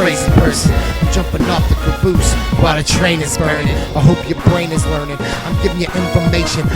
crazy person. I'm jumping off the caboose while the train is burning. I hope your brain is learning. I'm giving you information.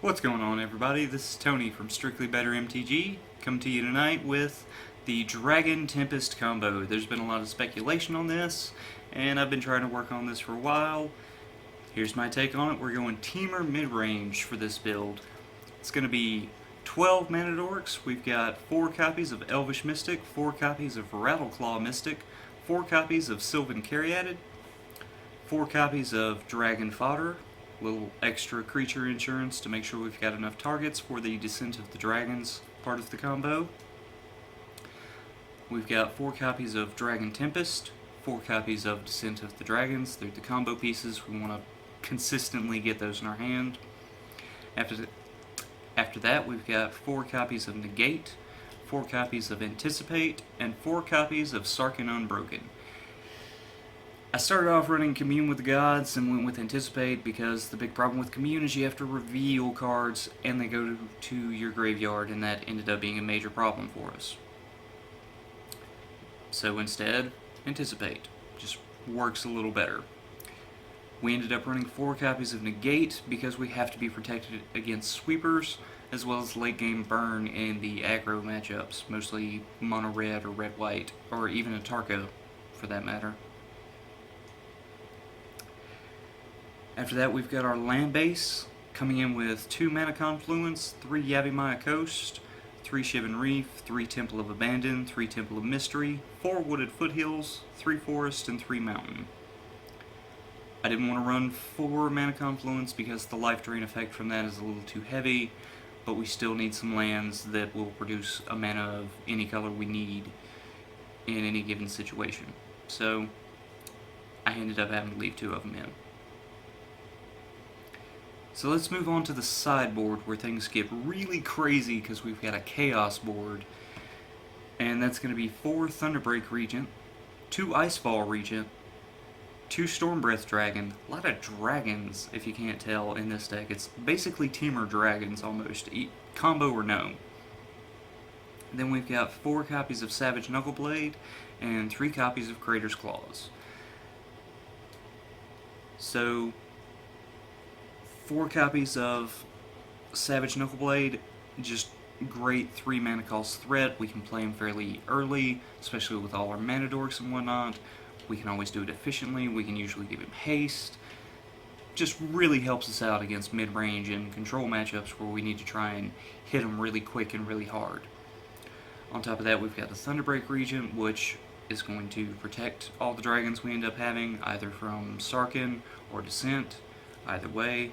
What's going on, everybody? This is Tony from Strictly Better MTG, coming to you tonight with the Dragon Tempest combo. There's been a lot of speculation on this, and I've been trying to work on this for a while. Here's my take on it. We're going Teamer mid-range for this build. It's going to be 12 mana dorks. We've got 4 copies of Elvish Mystic, 4 copies of Rattleclaw Mystic, 4 copies of Sylvan Caryatid, 4 copies of Dragon Fodder, little extra creature insurance to make sure we've got enough targets for the Descent of the Dragons part of the combo. We've got 4 copies of Dragon Tempest, 4 copies of Descent of the Dragons. They're the combo pieces. We want to consistently get those in our hand. After that, we've got 4 copies of Negate, 4 copies of Anticipate, and 4 copies of Sarkhan Unbroken. I started off running Commune with the Gods and went with Anticipate because the big problem with Commune is you have to reveal cards and they go to your graveyard, and that ended up being a major problem for us. So instead, Anticipate. Just works a little better. We ended up running 4 copies of Negate because we have to be protected against sweepers, as well as late game burn in the aggro matchups, mostly mono red or red white, or even a Tarka for that matter. After that, we've got our land base coming in with 2 Mana Confluence, 3 Yavimaya Coast, 3 Shivan Reef, 3 Temple of Abandon, 3 Temple of Mystery, 4 Wooded Foothills, 3 Forest, and 3 Mountain. I didn't want to run 4 Mana Confluence because the life drain effect from that is a little too heavy, but we still need some lands that will produce a mana of any color we need in any given situation. So I ended up having to leave 2 of them in. So let's move on to the sideboard where things get really crazy because we've got a chaos board. And that's going to be 4 Thunderbreak Regent, 2 Icefall Regent, 2 Stormbreath Dragon, a lot of dragons if you can't tell in this deck. It's basically Teamer dragons almost, combo or no. Then we've got 4 copies of Savage Knuckleblade and 3 copies of Crater's Claws. So 4 copies of Savage Knuckleblade, just great 3 mana cost threat. We can play him fairly early, especially with all our mana dorks and whatnot. We can always do it efficiently. We can usually give him haste. Just really helps us out against mid-range and control matchups where we need to try and hit him really quick and really hard. On top of that, we've got the Thunderbreak Regent, which is going to protect all the dragons we end up having, either from Sarkhan or Descent, either way.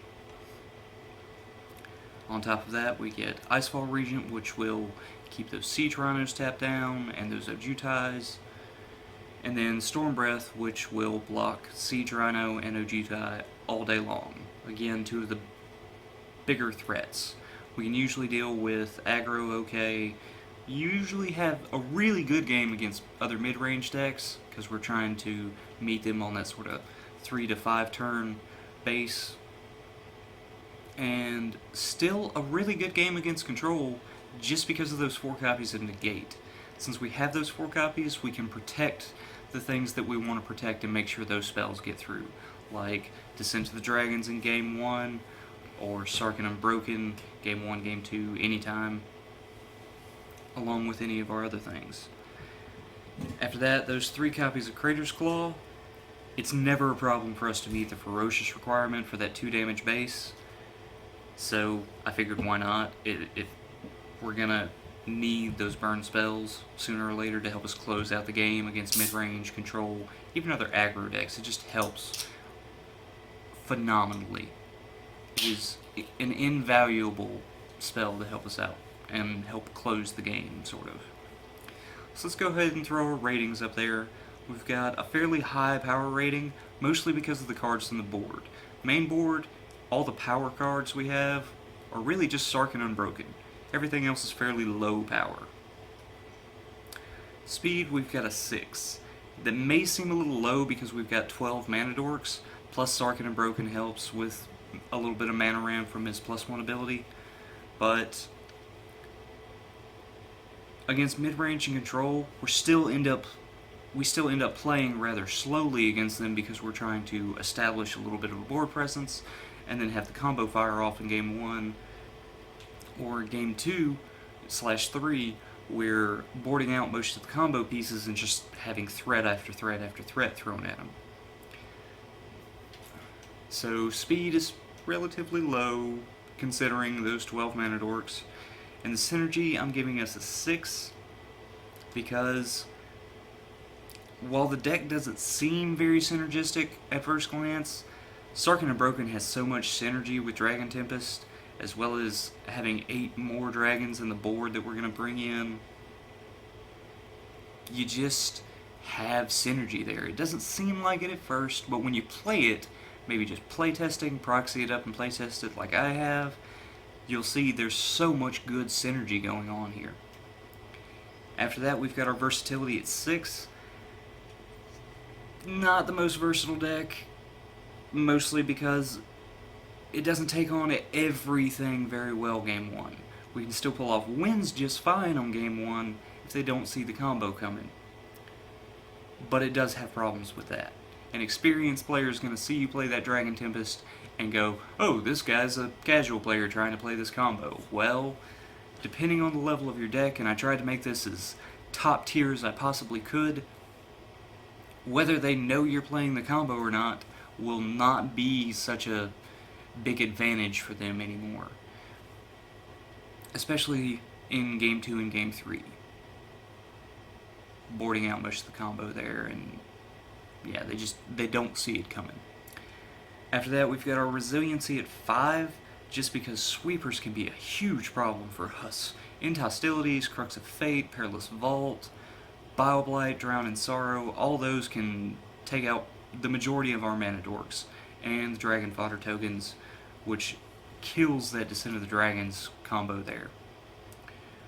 On top of that, we get Icefall Regent, which will keep those Siege Rhinos tapped down and those Ojutais. And then Stormbreath, which will block Siege Rhino and Ojutai all day long. Again, 2 of the bigger threats. We can usually deal with aggro okay. Usually have a really good game against other mid-range decks because we're trying to meet them on that sort of 3 to 5 turn base. And still a really good game against control just because of those 4 copies of Negate. Since we have those 4 copies, we can protect the things that we want to protect and make sure those spells get through, like Descent of the Dragons in Game 1, or Sarkhan Unbroken, Game 1, Game 2, anytime, along with any of our other things. After that, those 3 copies of Crater's Claw. It's never a problem for us to meet the Ferocious requirement for that 2 damage base, so I figured why not. If we're gonna need those burn spells sooner or later to help us close out the game against mid-range, control, even other aggro decks, it just helps phenomenally. It is an invaluable spell to help us out and help close the game, sort of. So let's go ahead and throw our ratings up there. We've got a fairly high power rating, mostly because of the cards on the board. Main board, all the power cards we have are really just Sarkhan Unbroken. Everything else is fairly low power. Speed, we've got a 6. That may seem a little low because we've got 12 mana dorks, plus Sarkhan Unbroken helps with a little bit of mana ramp from his +1 ability, but against mid-range and control, we still end up we still end up playing rather slowly against them because we're trying to establish a little bit of a board presence and then have the combo fire off in game 1 or game 2/3. We're boarding out most of the combo pieces and just having threat after threat after threat thrown at them. So speed is relatively low considering those 12 mana dorks. And the synergy, I'm giving us a 6 because while the deck doesn't seem very synergistic at first glance, Sarkhan Unbroken has so much synergy with Dragon Tempest, as well as having 8 more dragons in the board that we're going to bring in. You just have synergy there. It doesn't seem like it at first, but when you play it, maybe just playtesting, proxy it up and playtest it like I have, you'll see there's so much good synergy going on here. After that, we've got our versatility at 6. Not the most versatile deck, mostly because it doesn't take on everything very well game 1. We can still pull off wins just fine on game 1 if they don't see the combo coming. But it does have problems with that. An experienced player is going to see you play that Dragon Tempest and go, oh, this guy's a casual player trying to play this combo. Well, depending on the level of your deck, and I tried to make this as top tier as I possibly could, whether they know you're playing the combo or not will not be such a big advantage for them anymore. Especially in game 2 and game 3. Boarding out most of the combo there, and yeah, they don't see it coming. After that, we've got our resiliency at 5, just because sweepers can be a huge problem for us. End Hostilities, Crux of Fate, Perilous Vault, Bile-Blight, Drown in Sorrow, all those can take out the majority of our mana dorks. And the Dragon Fodder tokens, which kills that Descent of the Dragons combo there.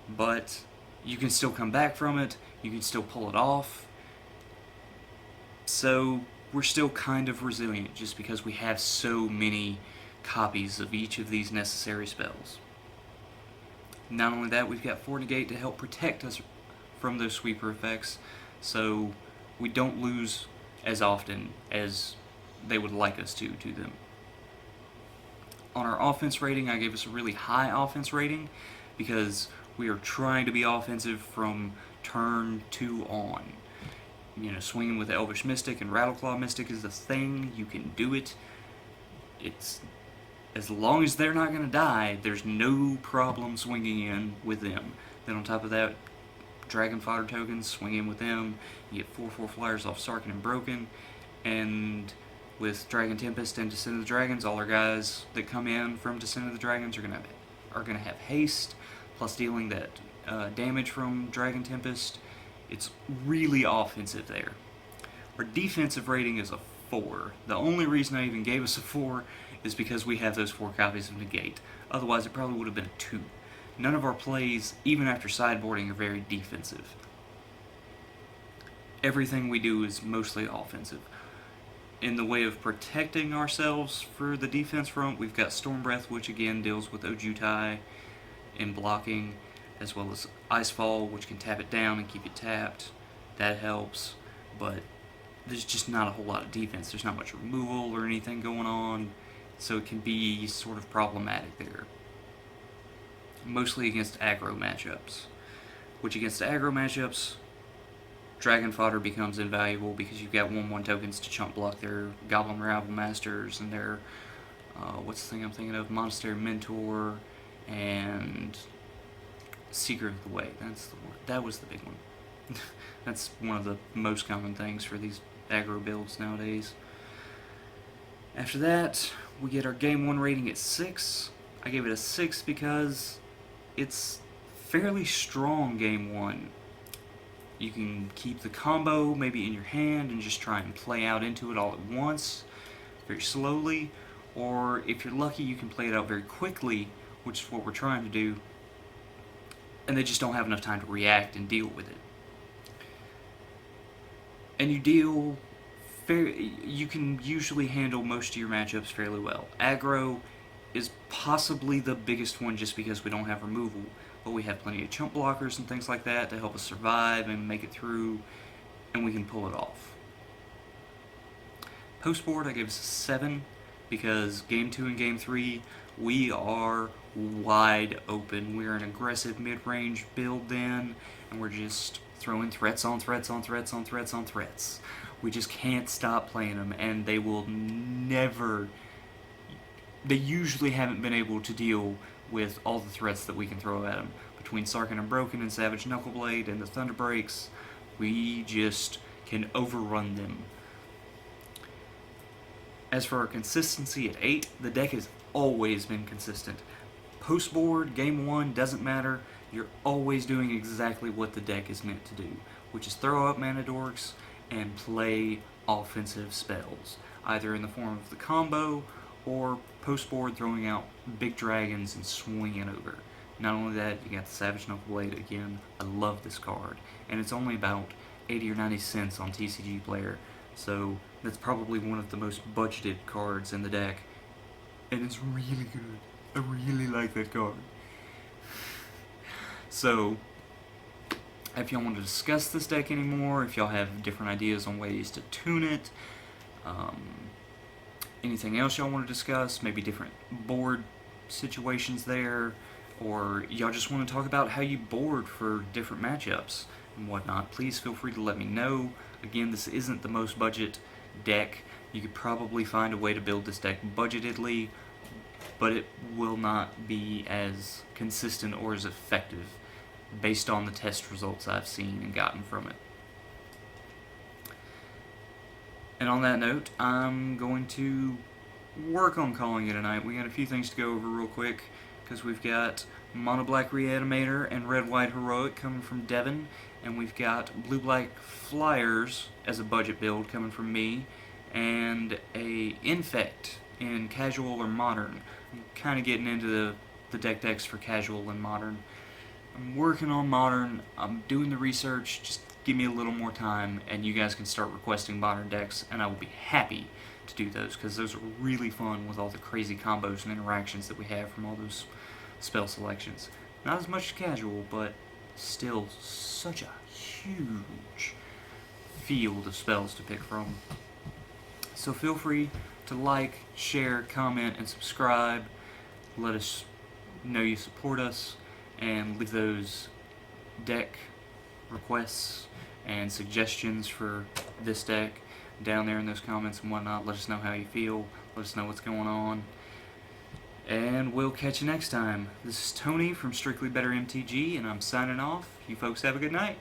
But you can still come back from it, you can still pull it off. So we're still kind of resilient just because we have so many copies of each of these necessary spells. Not only that, we've got 4 Negate to help protect us from those sweeper effects, so we don't lose as often as they would like us to them. On our offense rating, I gave us a really high offense rating because we are trying to be offensive from turn 2 on. You know, swinging with Elvish Mystic and Rattleclaw Mystic is the thing. You can do it. It's as long as they're not going to die, there's no problem swinging in with them. Then on top of that, Dragon Fodder tokens, swing in with them. You get 4/4 flyers off Sarkhan Unbroken, and with Dragon Tempest and Descent of the Dragons, all our guys that come in from Descent of the Dragons are gonna have haste, plus dealing that damage from Dragon Tempest. It's really offensive there. Our defensive rating is a 4. The only reason I even gave us a 4 is because we have those 4 copies of Negate. Otherwise, it probably would have been a 2. None of our plays, even after sideboarding, are very defensive. Everything we do is mostly offensive. In the way of protecting ourselves for the defense front, we've got Stormbreath, which again deals with Ojutai and blocking, as well as Icefall, which can tap it down and keep it tapped. That helps, but there's just not a whole lot of defense. There's not much removal or anything going on, so it can be sort of problematic there. Mostly against aggro matchups, which against aggro matchups, Dragon Fodder becomes invaluable because you've got 1/1 tokens to chump block their Goblin Rival Masters and their, what's the thing I'm thinking of? Monastery Mentor and Seeker of the Way. That's the one. That was the big one. That's one of the most common things for these aggro builds nowadays. After that, we get our game 1 rating at 6. I gave it a 6 because it's fairly strong game 1. You can keep the combo maybe in your hand and just try and play out into it all at once, very slowly, or if you're lucky you can play it out very quickly, which is what we're trying to do, and they just don't have enough time to react and deal with it. And you can usually handle most of your matchups fairly well. Aggro is possibly the biggest one just because we don't have removal, but we have plenty of chump blockers and things like that to help us survive and make it through. and we can pull it off. Post-board, I gave us a 7, because Game 2 and Game 3, we are wide open. We're an aggressive mid-range build then, and we're just throwing threats on threats on threats on threats on threats. We just can't stop playing them, and they will never... They usually haven't been able to deal with all the threats that we can throw at them. Between Sarkhan Unbroken and Savage Knuckleblade and the Thunderbreaks, we just can overrun them. As for our consistency at 8, the deck has always been consistent. Post-board, Game 1, doesn't matter. You're always doing exactly what the deck is meant to do, which is throw up mana dorks and play offensive spells, either in the form of the combo or post-board throwing out big dragons and swinging over. Not only that, you got the Savage Knuckleblade again. I love this card, and it's only about 80 or 90 cents on TCG Player, so that's probably one of the most budgeted cards in the deck, and it's really good. I really like that card. So, if y'all want to discuss this deck anymore, if y'all have different ideas on ways to tune it, anything else y'all want to discuss, maybe different board situations there, or y'all just want to talk about how you board for different matchups and whatnot, please feel free to let me know. Again, this isn't the most budget deck. You could probably find a way to build this deck budgetedly, but it will not be as consistent or as effective based on the test results I've seen and gotten from it. And on that note, I'm going to work on calling it a night. We got a few things to go over real quick, because we've got Mono Black Reanimator and Red White Heroic coming from Devin, and we've got Blue Black Flyers as a budget build coming from me, and a Infect in Casual or Modern. I'm kind of getting into the decks for Casual and Modern. I'm working on Modern, I'm doing the research, just give me a little more time, and you guys can start requesting Modern decks, and I will be happy to do those, because those are really fun with all the crazy combos and interactions that we have from all those spell selections. Not as much as Casual, but still such a huge field of spells to pick from. So feel free to like, share, comment, and subscribe. Let us know you support us, and leave those deck requests and suggestions for this deck down there in those comments and whatnot. Let us know how you feel. Let us know what's going on. And we'll catch you next time. This is Tony from Strictly Better MTG, and I'm signing off. You folks have a good night.